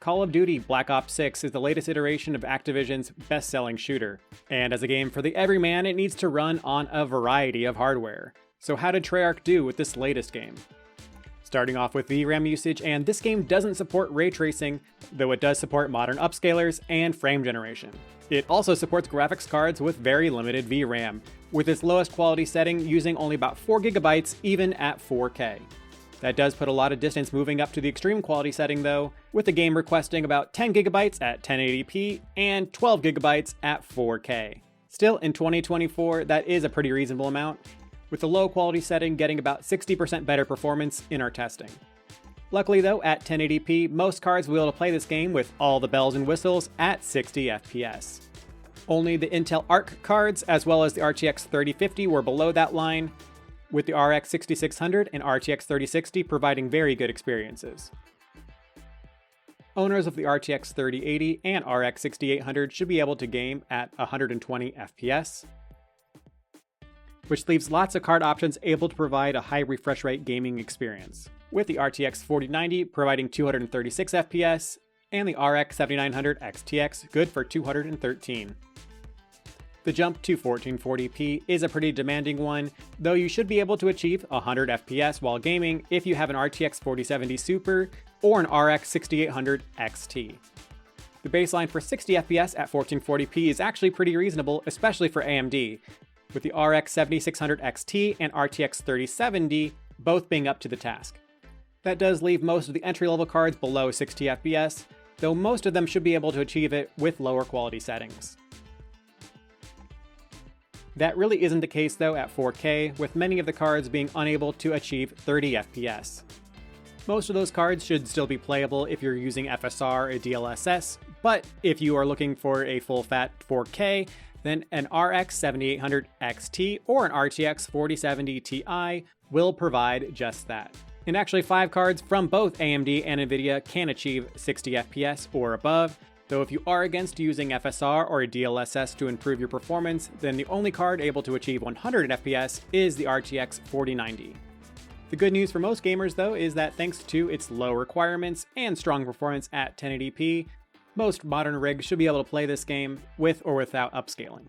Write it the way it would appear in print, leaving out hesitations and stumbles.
Call of Duty Black Ops 6 is the latest iteration of Activision's best-selling shooter, and as a game for the everyman, it needs to run on a variety of hardware. So how did Treyarch do with this latest game? Starting off with VRAM usage, and this game doesn't support ray tracing, though it does support modern upscalers and frame generation. It also supports graphics cards with very limited VRAM, with its lowest quality setting using only about 4GB even at 4K. That does put a lot of distance moving up to the extreme quality setting though, with the game requesting about 10GB at 1080p and 12GB at 4K. Still, in 2024, that is a pretty reasonable amount, with the low quality setting getting about 60% better performance in our testing. Luckily though, at 1080p, most cards will be able to play this game with all the bells and whistles at 60 FPS. Only the Intel Arc cards, as well as the RTX 3050 were below that line, with the RX 6600 and RTX 3060 providing very good experiences. Owners of the RTX 3080 and RX 6800 should be able to game at 120 FPS, which leaves lots of card options able to provide a high refresh rate gaming experience, with the RTX 4090 providing 236 FPS and the RX 7900 XTX good for 213. The jump to 1440p is a pretty demanding one, though you should be able to achieve 100 FPS while gaming if you have an RTX 4070 Super or an RX 6800 XT. The baseline for 60 FPS at 1440p is actually pretty reasonable, especially for AMD, with the RX 7600 XT and RTX 3070 both being up to the task. That does leave most of the entry-level cards below 60 FPS, though most of them should be able to achieve it with lower quality settings. That really isn't the case though at 4K, with many of the cards being unable to achieve 30 FPS. Most of those cards should still be playable if you're using FSR or DLSS, but if you are looking for a full-fat 4K, then an RX 7800 XT or an RTX 4070 Ti will provide just that. And actually 5 cards from both AMD and NVIDIA can achieve 60 FPS or above, though if you are against using FSR or a DLSS to improve your performance, then the only card able to achieve 100 FPS is the RTX 4090. The good news for most gamers though is that thanks to its low requirements and strong performance at 1080p, most modern rigs should be able to play this game with or without upscaling.